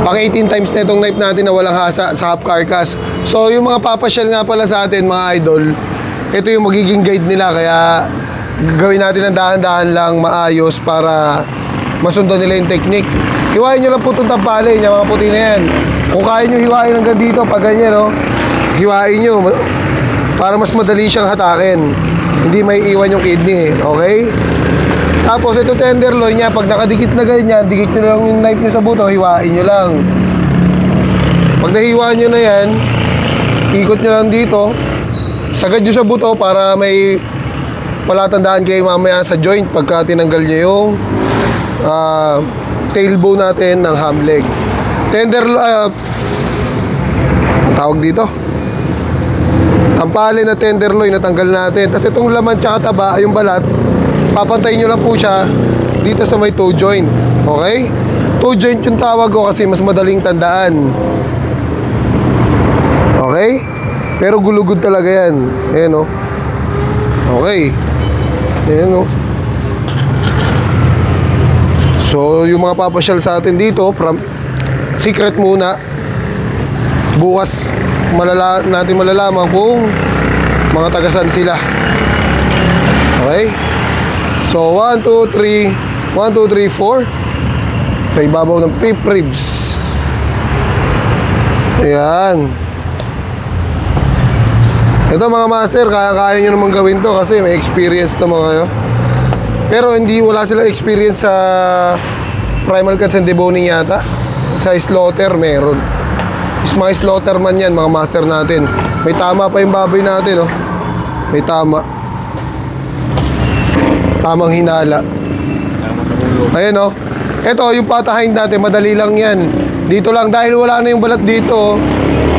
Pang 18 times na itong knife natin na walang hasa sa half carcass. So yung mga papasyal nga pala sa atin mga idol, ito yung magiging guide nila. Kaya gawin natin ng dahan-dahan lang maayos para masundan nila yung technique. Hiwain nyo lang po itong tampalin, yung mga puti na yan. Kung kaya nyo hiwain hanggang dito, pag ganyan, no? Hiwain nyo para mas madali siyang hatakin. Hindi may iwan yung kidney, okay? Tapos ito tenderloin niya, pag nakadikit na ganyan, dikit nyo lang yung knife nyo sa buto, hiwain nyo lang. Pag nahiwa nyo na yan, ikot nyo lang dito, sagad nyo sa buto para may palatandaan kayo mamaya sa joint pagka tinanggal nyo yung tailbone natin ng ham leg. Tawag dito, tampalin na tenderloin natanggal natin. Tapos itong laman tsaka taba, yung balat, papantayin nyo lang po siya dito sa may toe joint. Okay? Toe joint yung tawag ko kasi mas madaling tandaan. Okay? Pero gulugod talaga yan. Ayan o. Okay. Ayan o. So yung mga papasyal sa atin dito, secret muna. Bukas natin malalaman kung mga tagasan sila. Okay? So 1, 2, 3 1, 2, 3, 4 sa ibabaw ng pip ribs. Ayan. Ito mga master, kaya-kaya nyo naman gawin to kasi may experience na mga kayo. Pero wala silang experience sa primal cuts and deboning yata. Sa slaughter meron. Mga slaughter man yan, mga master natin. May tama pa yung baboy natin, oh. May tama. Tamang hinala. Ayan, oh. Ito, yung patahain natin, madali lang yan. Dito lang, dahil wala na yung balat dito,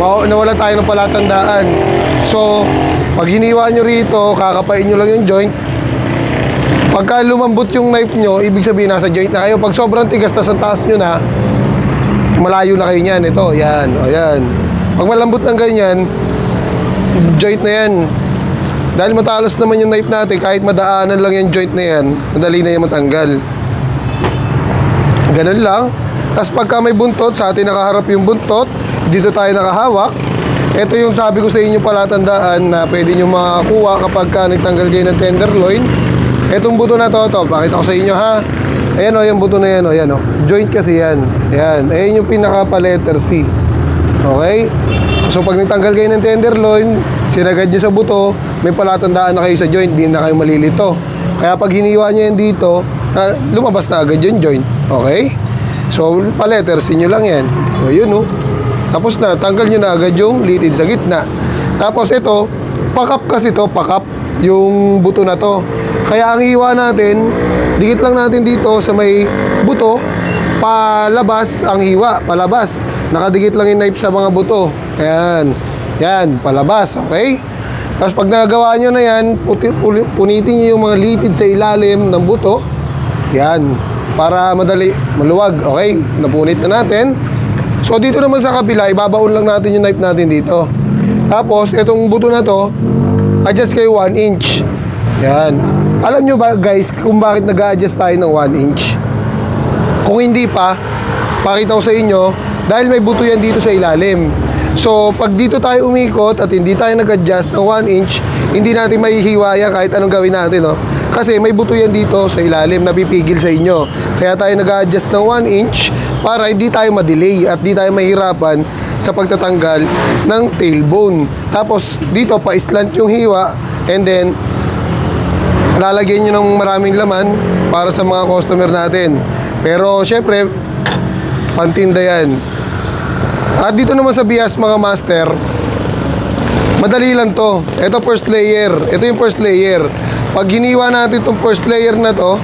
nawala tayo ng palatandaan. So, pag hiniwa nyo rito, kakapain nyo lang yung joint. Pagka lumambot yung knife nyo, ibig sabihin nasa joint na kayo. Pag sobrang tigas na sa taas nyo na, malayo na kayo niyan. Ito, yan, o yan. Pag malambot ng ganyan, joint na yan. Dahil matalas naman yung knife natin, kahit madaanan lang yung joint na yan, madali na yung matanggal. Ganun lang. Tapos pagka may buntot, sa atin nakaharap yung buntot, dito tayo nakahawak. Ito yung sabi ko sa inyo palatandaan na pwede nyo makakuha kapag nagtanggal kayo ng tenderloin. Etong buto na to, pakita ko sa inyo ha. Ayan o, yung buto na yan o, yan o. Joint kasi yan. Ayan, ayan yung pinaka pa letter C. Okay? So pag nagtanggal kayo ng tenderloin, sinagad nyo sa buto, may palatandaan na kayo sa joint, di na kayo malilito. Kaya pag hiniwa nyo yan dito, lumabas na agad yung joint. Okay? So pa letter C nyo lang yan. O yun o. Tapos na, tanggal nyo na agad yung litid sa gitna. Tapos ito, pakap kasi to, pakap yung buto na to. Kaya ang hiwa natin, dikit lang natin dito sa may buto, palabas ang hiwa, palabas. Nakadikit lang yung knife sa mga buto. Ayan, yan, palabas, okay? Tapos pag nagawa nyo na yan, punitin nyo yung mga litid sa ilalim ng buto. Yan, para madali, maluwag, okay? Napunit na natin. So dito naman sa kabila, ibabaon lang natin yung knife natin dito. Tapos, itong buto na to, adjust kayo 1 inch. Yan. Alam nyo ba guys kung bakit nag-a-adjust tayo ng 1 inch? Kung hindi pa, pakita ko sa inyo, dahil may buto yan dito sa ilalim. So, pag dito tayo umikot at hindi tayo nag-adjust ng 1 inch, hindi natin mahihiwa yan kahit anong gawin natin, no? Kasi may buto yan dito sa ilalim, napipigil sa inyo. Kaya tayo nag-adjust ng 1 inch para hindi tayo ma-delay at hindi tayo mahirapan sa pagtatanggal ng tailbone. Tapos, dito pa-slant yung hiwa and then, lalagyan nyo ng maraming laman para sa mga customer natin. Pero syempre, pantinda yan. At dito naman sa bias mga master, madali lang to. Ito first layer. Ito yung first layer. Pag hiniwa natin itong first layer na to,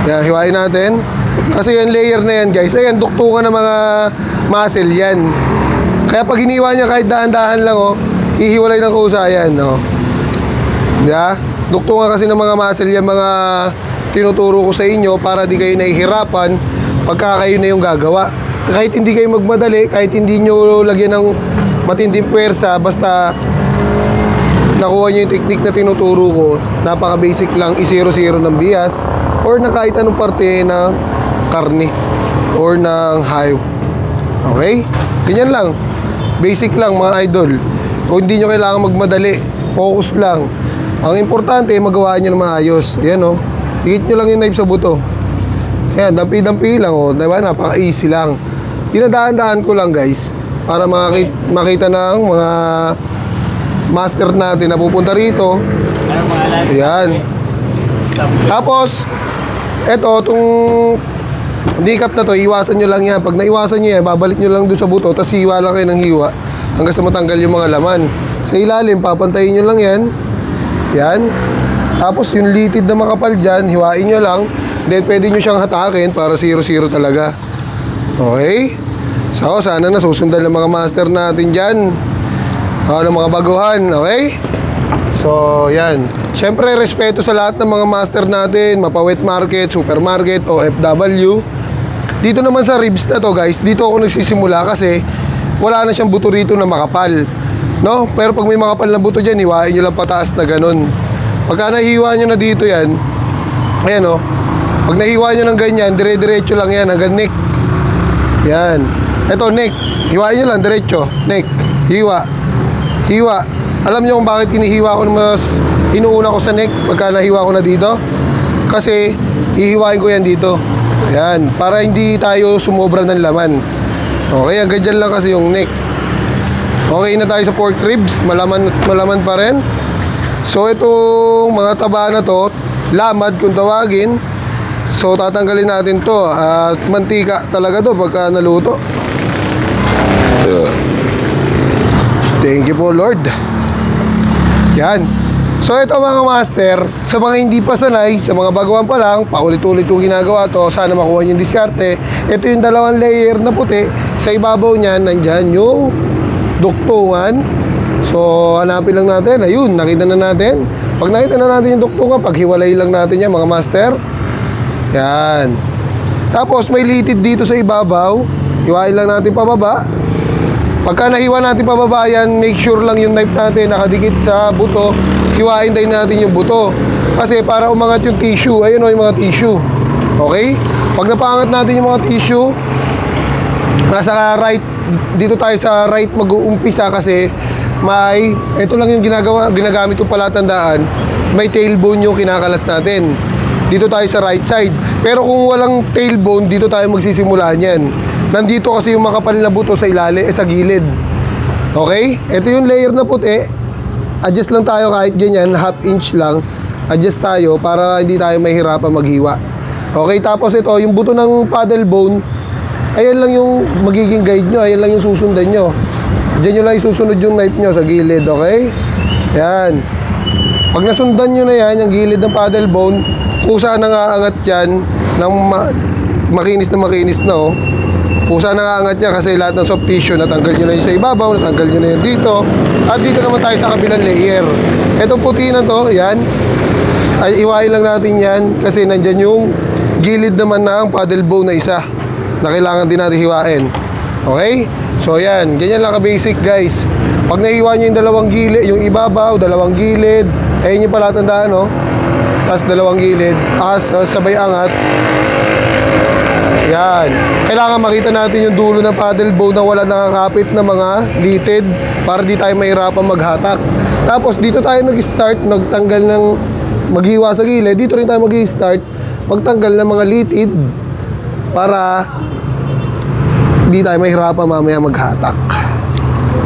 yan, hiwain natin. Kasi yung layer na yan guys, ayan, duktungan ng mga muscle yan. Kaya pag hiniwa niya kahit dahan-dahan lang, oh, hihiwalay ng kusa yan, oh. Diba? Duktungan kasi ng mga muscle yan, mga tinuturo ko sa inyo para di kayo nahihirapan pagka kayo na yung gagawa. Kahit hindi kayo magmadali, kahit hindi nyo lagyan ng matinding puwersa, basta nakuha nyo yung technique na tinuturo ko, napaka-basic lang, i-0-0 ng bias or na kahit anong parte ng karne or ng hayop. Okay? Ganyan lang. Basic lang mga idol. Kung hindi nyo kailangan magmadali, focus lang. Ang importante, magawa nyo na maayos. Ayan o. Dikit nyo lang yung knife sa buto. Ayan, dampi-dampi lang o. Diba? Napaka-easy lang. Dinadaan-daan ko lang guys. Para makita ng mga master natin na pupunta rito. Ayan. Tapos, eto, itong kneecap na to, iwasan nyo lang yan. Pag naiwasan nyo yan, babalik nyo lang doon sa buto, tapos hiwa lang kayo ng hiwa hanggang sa matanggal yung mga laman. Sa ilalim, papantayin nyo lang yan. Yan. Tapos yung litid na makapal dyan, hiwain nyo lang. Then pwede nyo siyang hatakin para 0-0 talaga. Okay? So, sana nasusundan ng mga master natin dyan. Ng mga baguhan, okay? So, yan. Siyempre, respeto sa lahat ng mga master natin, mapa-wet market, supermarket, OFW. Dito naman sa ribs na to, guys, dito ako nagsisimula kasi wala na siyang buto rito na makapal. No? Pero pag may makapal na buto dyan, hiwain nyo lang pataas na ganun. Pagka nahiwa nyo na dito yan, ayan o. Pag nahiwa nyo ng ganyan, dire-diretso lang yan hanggang neck. Yan. Ito, neck. Hiwain nyo lang, diretso. Neck. Hiwa. Hiwa. Alam nyo kung bakit hinihiwa ko na mas inuuna ko sa neck pagka nahiwa ko na dito? Kasi hihiwain ko yan dito. Ayan. Para hindi tayo sumobra ng laman. Okay, hanggang dyan lang kasi yung neck. Okay na tayo sa pork ribs. Malaman pa rin. So, itong mga taba na to, lamad kung tawagin. So, tatanggalin natin to. At mantika talaga to pagka naluto. Thank you po, Lord. Yan. So, ito mga master, sa mga hindi pa sanay, sa mga baguhan pa lang, paulit-ulit kong ginagawa to, sana makuha yung diskarte. Ito yung 2 layer na puti. Sa ibabaw niyan, nandyan yung duktungan. So, hanapin lang natin. Ayun, nakita na natin. Pag nakita na natin yung duktungan, paghiwalay lang natin yan, mga master. Yan. Tapos, may litid dito sa ibabaw. Hiwain lang natin pababa. Pagka nahiwa natin pababa yan, make sure lang yung knife natin nakadikit sa buto. Hiwain din natin yung buto. Kasi para umangat yung tissue. Ayun o yung mga tissue. Okay? Pag napaangat natin yung mga tissue, nasa right, dito tayo sa right mag-uumpisa kasi ito lang yung ginagamit ko palatandaan, may tailbone yung kinakalas natin. Dito tayo sa right side. Pero kung walang tailbone, dito tayo magsisimula niyan. Nandito kasi yung makapal na buto sa sa gilid. Okay? Ito yung layer na puti. Adjust lang tayo kahit ganyan, 1/2 inch lang. Adjust tayo para hindi tayo mahirapan maghiwa. Okay, tapos ito, yung buto ng paddle bone, ayan lang yung magiging guide nyo. Ayan lang yung susundan nyo. Diyan nyo lang isusunod yung knife nyo sa gilid, okay? Yan. Pag nasundan nyo na yan, yung gilid ng paddle bone, kusa na nga angat yan ng makinis na oh. Kusa na nga angat niya kasi lahat ng soft tissue natanggal nyo na yung sa ibabaw, natanggal nyo na yung dito. At dito naman tayo sa kabilang layer. Itong puti na to, yan. Ay, iwain lang natin yan kasi nandyan yung gilid naman ng paddle bone na isa na kailangan din natin hiwain. Okay? So yan, ganyan lang ka-basic guys. Pag nahiwa nyo yung 2 gilid, yung ibabaw, 2 gilid, ayun yung palatandaan, no? Tapos 2 gilid, sabay angat. Yan. Kailangan makita natin yung dulo ng paddle bone na wala nakakapit na mga litid para di tayo mahirapan maghatak. Tapos dito tayo nag-start, nagtanggal ng maghiwa sa gilid. Dito rin tayo mag-start, magtanggal ng mga litid para di tayo mahirapan mamaya maghatak.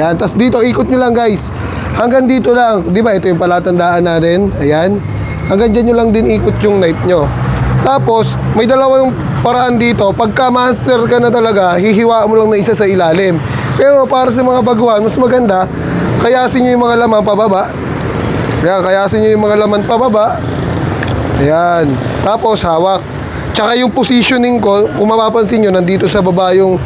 Yan. Tapos dito, ikot nyo lang guys. Hanggang dito lang. Di ba? Ito yung palatandaan natin. Ayan. Hanggang dyan nyo lang din ikot yung knife nyo. Tapos, may 2 paraan dito. Pagka master ka na talaga, hihiwa mo lang na isa sa ilalim. Pero para sa mga baguhan, mas maganda, kayasin nyo yung mga laman pababa. Ayan, kayasin nyo yung mga laman pababa. Ayan. Tapos, hawak. Tsaka yung positioning ko, kung mapapansin nyo, nandito sa baba yung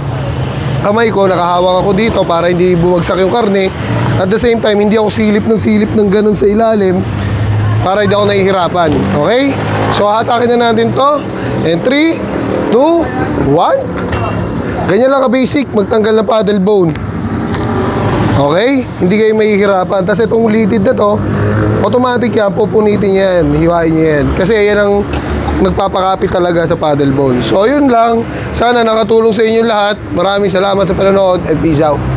kamay ko, nakahawak ako dito para hindi bumagsak yung karne. At the same time, hindi ako silip ng ganun sa ilalim para hindi ako nahihirapan. Okay? So, hatakin na natin to. And 3, 2, 1. Ganyan lang ka-basic, magtanggal ng paddle bone. Okay? Hindi kayo mahihirapan. Tapos itong litid na to, automatic yan, pupunitin yan, hiwain yan. Kasi yan ang nagpapakapit talaga sa paddle bone. So, yun lang. Sana nakatulong sa inyo lahat. Maraming salamat sa panonood and peace out.